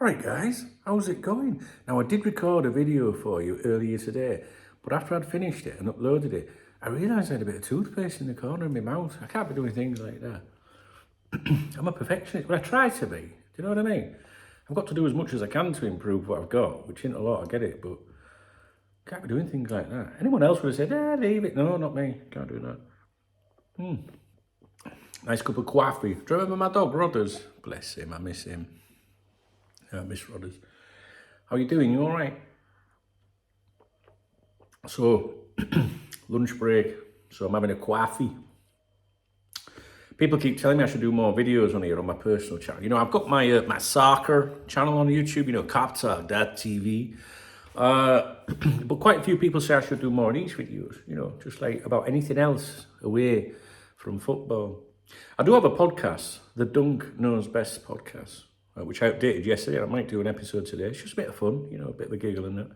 Alright guys, how's it going? Now I did record a video for you earlier today, but after I'd finished it and uploaded it, I realised I had a bit of toothpaste in the corner of my mouth. I can't be doing things like that. I'm a perfectionist, but I try to be. Do you know what I mean? I've got to do as much as I can to improve what I've got, which isn't a lot, I get it, but I can't be doing things like that. Anyone else would have said, leave it. No, not me. Can't do that. Nice cup of coffee. Do you remember my dog, Rodders? Bless him, I miss him. I miss Rodders. How you doing? You all right? So, lunch break. So I'm having a coffee. People keep telling me I should do more videos on here on my personal channel. You know, I've got my my soccer channel on YouTube, you know, Coptalk.tv. But quite a few people say I should do more of these videos, you know, just like about anything else away from football. I do have a podcast, the Dunk Knows Best podcast, which I updated yesterday. I might do an episode today. It's just a bit of fun, you know, a bit of a giggle and that.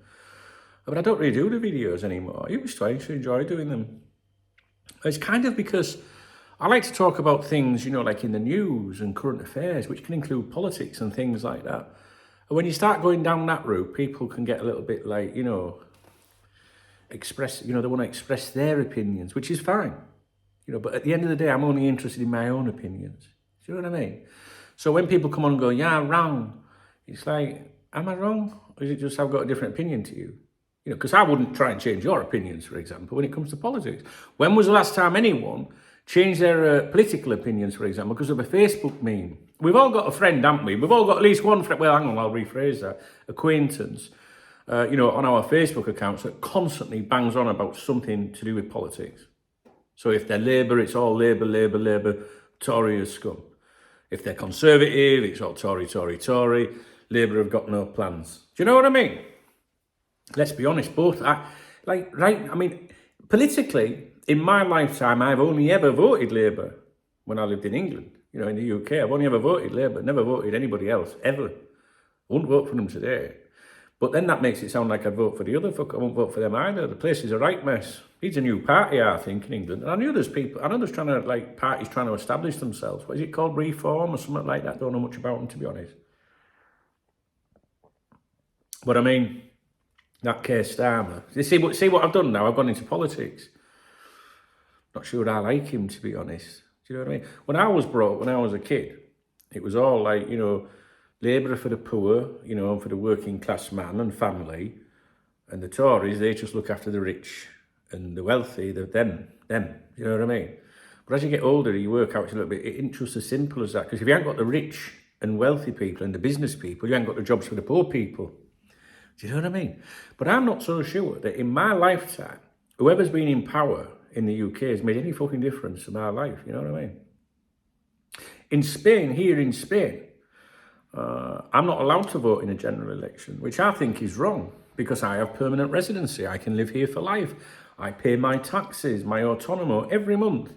But I don't really do the videos anymore. I used to. I used to enjoy doing them. It's kind of because I like to talk about things, you know, like in the news and current affairs, which can include politics and things like that. And when you start going down that route, people can get a little bit like, you know, they want to express their opinions, which is fine. You know, but at the end of the day, I'm only interested in my own opinions. Do you know what I mean? So when people come on and go, yeah, wrong, it's like, am I wrong? Or is it just I've got a different opinion to you? You know, because I wouldn't try and change your opinions, for example, when it comes to politics. When was the last time anyone changed their political opinions, for example, because of a Facebook meme? We've all got a friend, haven't we? We've all got at least one friend, well, hang on, I'll rephrase that, acquaintance, you know, on our Facebook accounts that constantly bangs on about something to do with politics. So if they're Labour, it's all Labour, Tory as scum. If they're Conservative, it's all Tory. Labour have got no plans. Do you know what I mean? Let's be honest, both. Politically, in my lifetime, I've only ever voted Labour when I lived in England. You know, in the UK, I've only ever voted Labour, never voted anybody else, ever. I wouldn't vote for them today. But then that makes it sound like I'd vote for the other fucker. I won't vote for them either. The place is a right mess. Needs a new party, I think, in England. And I know there's parties trying to establish themselves. What is it called? Reform or something like that? Don't know much about them, to be honest. But I mean, that Keir Starmer. You see what I've done now? I've gone into politics. Not sure I like him, to be honest. Do you know what I mean? When I was a kid, it was all like, you know, Labour for the poor, you know, and for the working class man and family. And the Tories, they just look after the rich and the wealthy, them, you know what I mean? But as you get older, you work out a little bit, it isn't just as simple as that. Because if you haven't got the rich and wealthy people and the business people, you haven't got the jobs for the poor people. Do you know what I mean? But I'm not so sure that in my lifetime, whoever's been in power in the UK has made any fucking difference to my life, you know what I mean? Here in Spain, I'm not allowed to vote in a general election, which I think is wrong because I have permanent residency. I can live here for life. I pay my taxes, my autonomo every month.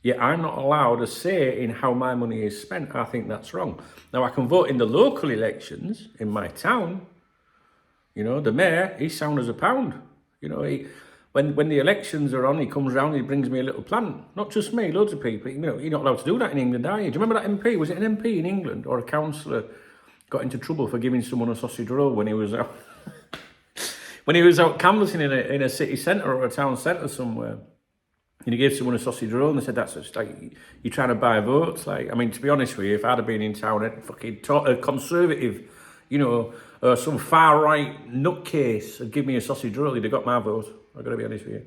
Yet I'm not allowed a say in how my money is spent. I think that's wrong. Now, I can vote in the local elections in my town. You know, the mayor, he's sound as a pound. You know, when the elections are on, he comes round, he brings me a little plant. Not just me, loads of people. You know, you're not allowed to do that in England, are you? Do you remember that MP? Was it an MP in England or a councillor got into trouble for giving someone a sausage roll when he was out canvassing in a city centre or a town centre somewhere? And he gave someone a sausage roll and they said, that's just like, you're trying to buy votes. Like, I mean, to be honest with you, if I'd have been in town, a fucking Conservative, you know, some far-right nutcase would give me a sausage roll, he'd have got my vote. I've got to be honest with you.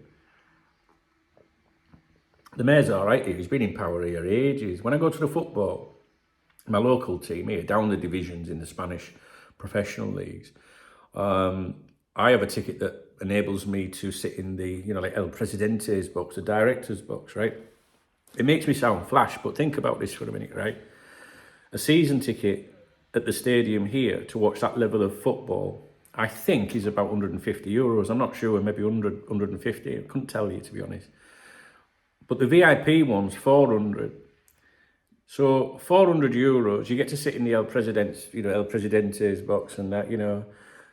The mayor's all right here. He's been in power here ages. When I go to the football, my local team here, down the divisions in the Spanish professional leagues, I have a ticket that enables me to sit in the, you know, like El Presidente's box, the director's box, right? It makes me sound flash, but think about this for a minute, right? A season ticket at the stadium here to watch that level of football, I think is about €150. I'm not sure, maybe 100, 150. I couldn't tell you, to be honest. But the VIP one's 400. So €400, you get to sit in the El Presidente's box and that, you know,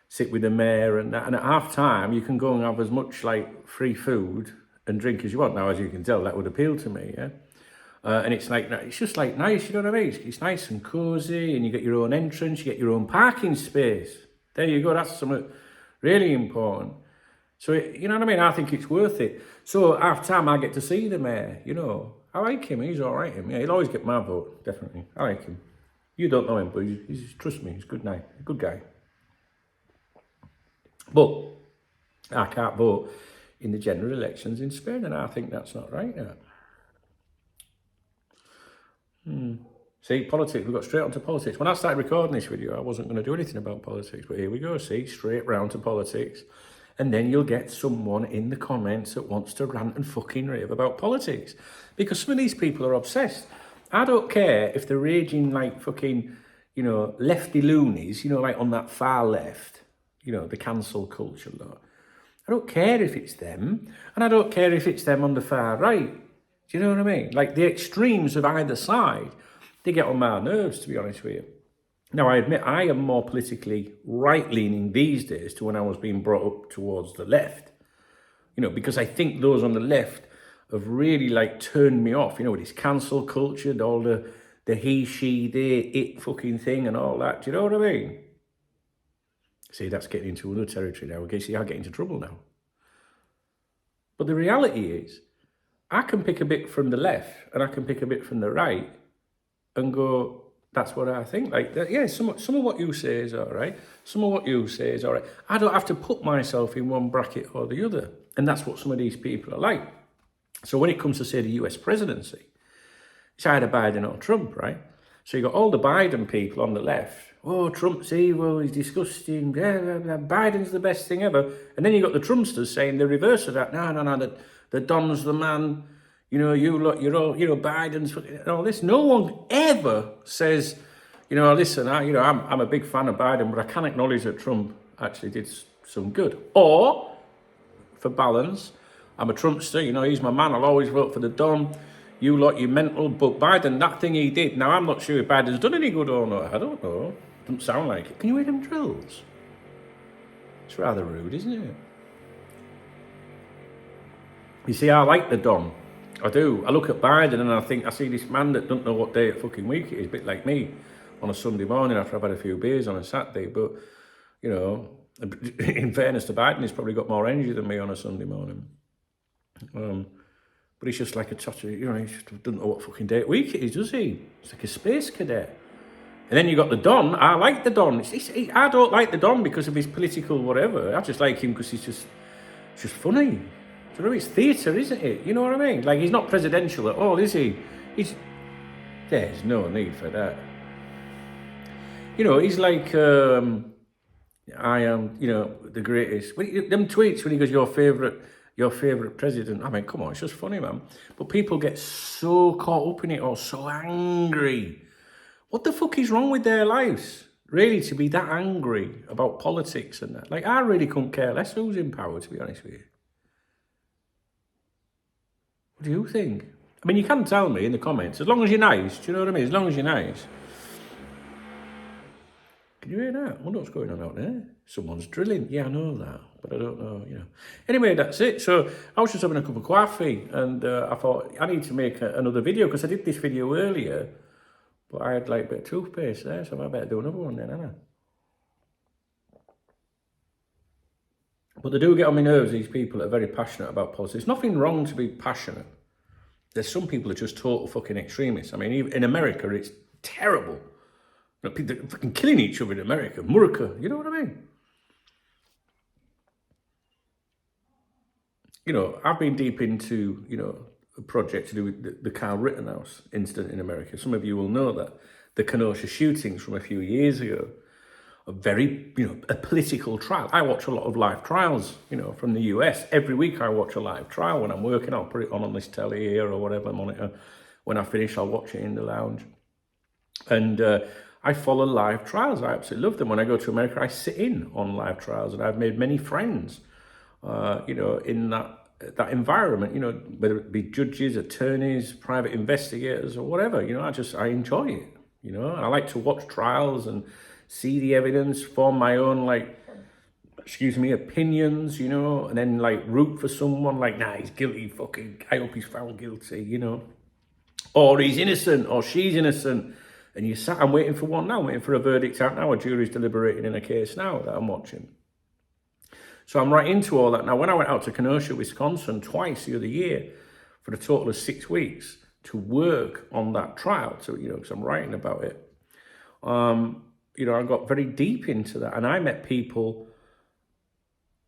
sit with the mayor and that. And at half time, you can go and have as much like free food and drink as you want. Now, as you can tell, that would appeal to me, yeah? And it's like, it's just like nice, you know what I mean? It's nice and cozy, and you get your own entrance, you get your own parking space. There you go, that's something really important. So, you know what I mean? I think it's worth it. So, half time I get to see the mayor, you know. I like him, he's all right, him. Yeah, he'll always get my vote, definitely. I like him. You don't know him, but trust me, he's a good guy. But I can't vote in the general elections in Spain, and I think that's not right now. See, politics, we got straight onto politics. When I started recording this video, I wasn't going to do anything about politics, but here we go, see, straight round to politics. And then you'll get someone in the comments that wants to rant and fucking rave about politics. Because some of these people are obsessed. I don't care if they're raging like fucking, you know, lefty loonies, you know, like on that far left, you know, the cancel culture lot. I don't care if it's them, and I don't care if it's them on the far right. Do you know what I mean? Like the extremes of either side, they get on my nerves, to be honest with you. Now, I admit I am more politically right-leaning these days to when I was being brought up towards the left. You know, because I think those on the left have really like turned me off, you know, with this cancel culture, all the he, she, they, it fucking thing and all that. Do you know what I mean? See, that's getting into other territory now. Okay, see, I get into trouble now. But the reality is, I can pick a bit from the left and I can pick a bit from the right and go, that's what I think. Like, yeah, some of what you say is all right. Some of what you say is all right. I don't have to put myself in one bracket or the other. And that's what some of these people are like. So when it comes to, say, the US presidency, it's either Biden or Trump, right? So you got all the Biden people on the left. Oh, Trump's evil, he's disgusting, blah, blah, blah. Biden's the best thing ever. And then you got the Trumpsters saying the reverse of that. No, the Don's the man. You know, you're all, you know, Biden's and all this. No one ever says, you know, listen, I'm a big fan of Biden, but I can acknowledge that Trump actually did some good. Or, for balance, I'm a Trumpster, you know, he's my man, I'll always vote for the Don. You lot, you mental, but Biden, that thing he did, now I'm not sure if Biden's done any good or not, I don't know. Doesn't sound like it. Can you hear them drills? It's rather rude, isn't it? You see, I like the Don. I do. I look at Biden and I think, I see this man that doesn't know what day of fucking week it is, a bit like me, on a Sunday morning after I've had a few beers on a Saturday. But, you know, in fairness to Biden, he's probably got more energy than me on a Sunday morning. But he's just like a touch of, you know, he just doesn't know what fucking day of week it is, does he? It's like a space cadet. And then you got the Don. I like the Don. I don't like the Don because of his political whatever. I just like him because he's just funny. Do you know, it's theatre, isn't it? You know what I mean? Like, he's not presidential at all, is he? There's no need for that. You know, he's like, I am, you know, the greatest. Them tweets when he goes, your favourite president. I mean, come on, it's just funny, man. But people get so caught up in it or so angry. What the fuck is wrong with their lives? Really, to be that angry about politics and that. Like, I really couldn't care less who's in power, to be honest with you. What do you think? I mean, you can tell me in the comments, as long as you're nice, do you know what I mean? As long as you're nice. Can you hear that? I wonder what's going on out there. Someone's drilling. Yeah, I know that, but I don't know, you know. Anyway, that's it. So I was just having a cup of coffee and I thought I need to make another video because I did this video earlier, but I had like a bit of toothpaste there, so I better do another one then, hadn't I? But they do get on my nerves, these people that are very passionate about politics. There's nothing wrong to be passionate. There's some people that are just total fucking extremists. I mean, even in America, it's terrible. You know, people are fucking killing each other in America. Murica, you know what I mean? You know, I've been deep into, you know, a project to do with the Kyle Rittenhouse incident in America. Some of you will know that. The Kenosha shootings from a few years ago. A very, you know, a political trial. I watch a lot of live trials, you know, from the US. Every week I watch a live trial. When I'm working, I'll put it on this telly here or whatever monitor. When I finish, I'll watch it in the lounge. And I follow live trials. I absolutely love them. When I go to America, I sit in on live trials, and I've made many friends, you know, in that environment, you know, whether it be judges, attorneys, private investigators or whatever, you know, I enjoy it, you know. I like to watch trials and see the evidence, form my own, like, opinions, you know, and then, like, root for someone, like, nah, he's guilty, fucking, I hope he's found guilty, you know. or he's innocent, or she's innocent. And you sat, I'm waiting for one now, I'm waiting for a verdict out now. A jury's deliberating in a case now that I'm watching. So I'm right into all that. Now, when I went out to Kenosha, Wisconsin twice the other year for a total of 6 weeks to work on that trial, so, because I'm writing about it, I got very deep into that. And I met people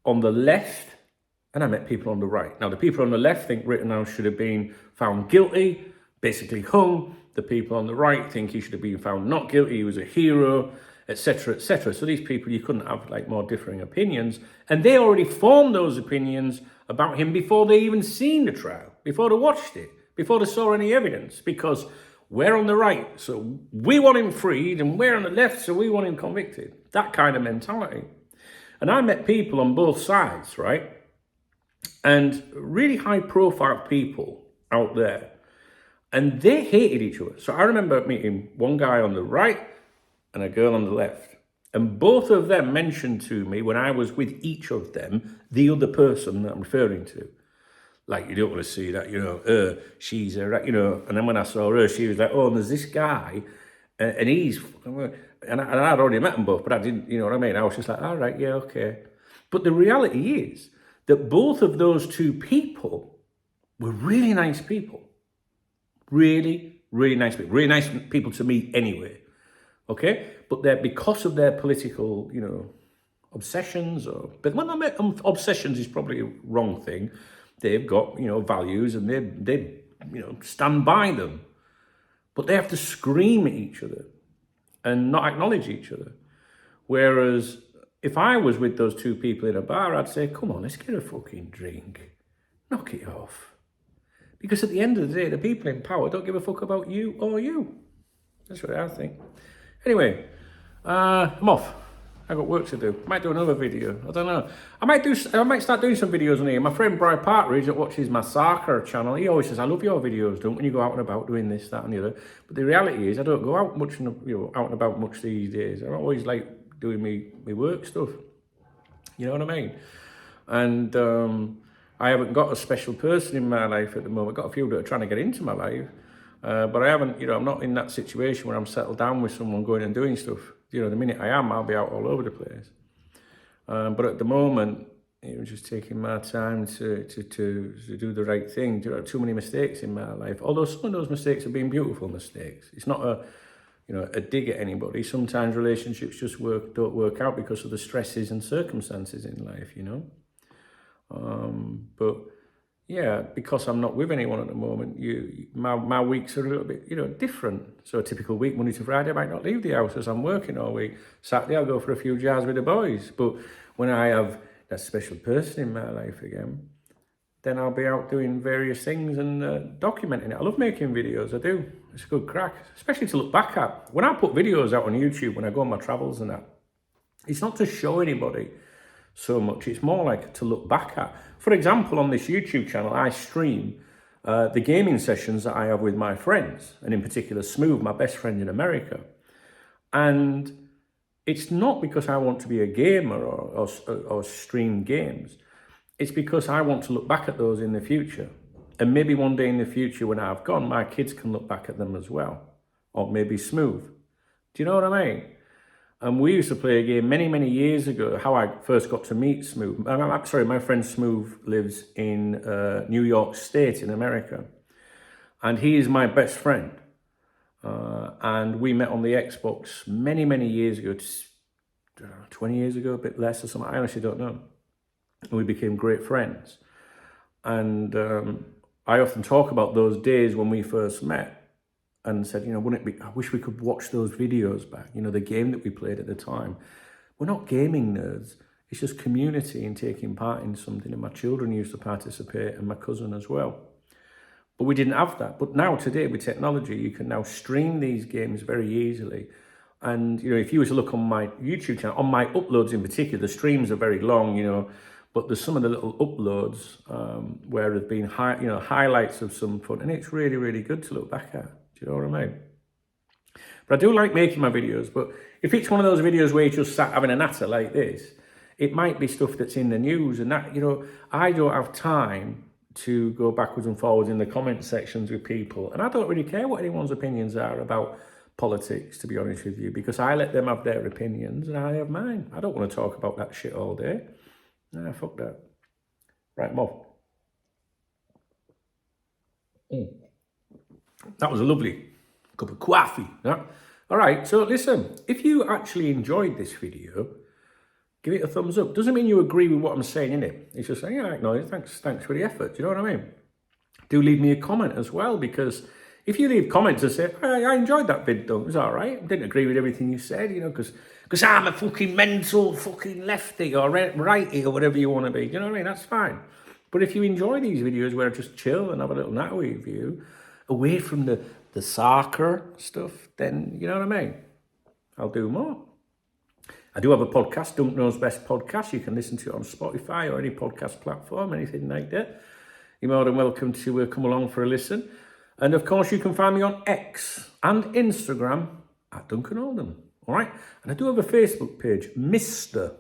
on the left and I met people on the right. Now, the people on the left think Rittenhouse should have been found guilty, basically hung. The people on the right think he should have been found not guilty, he was a hero, etc., etc. So these people, you couldn't have more differing opinions. And they already formed those opinions about him before they even seen the trial, before they watched it, before they saw any evidence, because we're on the right, so we want him freed, and we're on the left, so we want him convicted. That kind of mentality. And I met people on both sides, right? And really high-profile people out there. And they hated each other. So I remember meeting one guy on the right and a girl on the left. And both of them mentioned to me, when I was with each of them, the other person that I'm referring to. You don't want to see that, she's a, and then when I saw her, she was like, oh, and there's this guy, and he's, and I'd already met them both, but I didn't, you know what I mean? I was just like, all right, yeah, okay. But the reality is that both of those two people were really nice people. Really, really nice people. Really nice people to meet anyway, okay? But they're, because of their political, obsessions, but when I met obsessions is probably a wrong thing. They've got, values, and they stand by them. But they have to scream at each other and not acknowledge each other. Whereas if I was with those two people in a bar, I'd say, come on, let's get a fucking drink. Knock it off. Because at the end of the day, the people in power don't give a fuck about you or you. That's what I think. Anyway, I'm off. I got work to do. Might do another video. I don't know. I might start doing some videos on here. My friend Brian Partridge that watches my soccer channel, he always says, I love your videos, don't when you go out and about doing this, that and the other. But the reality is I don't go out much, out and about much these days. I always like doing me work stuff. You know what I mean? And I haven't got a special person in my life at the moment. I've got a few that are trying to get into my life. But I haven't, I'm not in that situation where I'm settled down with someone going and doing stuff. The minute I am, I'll be out all over the place. But at the moment, it was just taking my time to do the right thing. Too many mistakes in my life. Although some of those mistakes have been beautiful mistakes. It's not a dig at anybody. Sometimes relationships just don't work out because of the stresses and circumstances in life, But yeah, because I'm not with anyone at the moment, my weeks are a little bit, different. So a typical week, Monday to Friday, I might not leave the house as I'm working all week. Saturday, I'll go for a few jars with the boys. But when I have that special person in my life again, then I'll be out doing various things and documenting it. I love making videos, I do. It's a good crack, especially to look back at. When I put videos out on YouTube, when I go on my travels and that, it's not to show anybody so much, it's more like to look back at. For example, on this YouTube channel, I stream the gaming sessions that I have with my friends, and in particular Smooth, my best friend in America. And it's not because I want to be a gamer or stream games. It's because I want to look back at those in the future. And maybe one day in the future when I've gone, my kids can look back at them as well. Or maybe Smooth. Do you know what I mean? And we used to play a game many, many years ago, how I first got to meet Smooth. My friend Smooth lives in New York State in America. And he is my best friend. And we met on the Xbox many, many years ago, 20 years ago, a bit less or something. I honestly don't know. And we became great friends. And I often talk about those days when we first met. And said, wouldn't it be, I wish we could watch those videos back, the game that we played at the time. We're not gaming nerds. It's just community and taking part in something. And my children used to participate and my cousin as well. But we didn't have that. But now today with technology, you can now stream these games very easily. And, if you were to look on my YouTube channel, on my uploads in particular, the streams are very long, but there's some of the little uploads where there've been highlights of some fun. And it's really, really good to look back at. Do you know what I mean? But I do like making my videos, but if it's one of those videos where you just sat having a natter like this, it might be stuff that's in the news and that, I don't have time to go backwards and forwards in the comment sections with people. And I don't really care what anyone's opinions are about politics, to be honest with you, because I let them have their opinions and I have mine. I don't want to talk about that shit all day. Nah, fuck that. Right, I'm off. That was a lovely cup of coffee. Yeah? All right, so listen, if you actually enjoyed this video, give it a thumbs up. Doesn't mean you agree with what I'm saying in it. It's just saying, yeah, I acknowledge, thanks for the effort. Do you know what I mean? Do leave me a comment as well, because if you leave comments and say, I enjoyed that vid, though, it was all right, I didn't agree with everything you said, you know, because I'm a fucking mental fucking lefty or righty or whatever you want to be, you know what I mean? That's fine. But if you enjoy these videos where I just chill and have a little natter with you, away from the soccer stuff, then you know what I mean? I'll do more. I do have a podcast, Dunk Knows Best Podcast. You can listen to it on Spotify or any podcast platform, anything like that. You're more than welcome to come along for a listen. And of course, you can find me on X and Instagram at Duncan Oldham. All right? And I do have a Facebook page, Mr.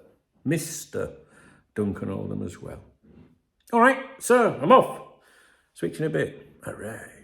Duncan Oldham as well. All right, so I'm off. Speak to you in a bit. All right.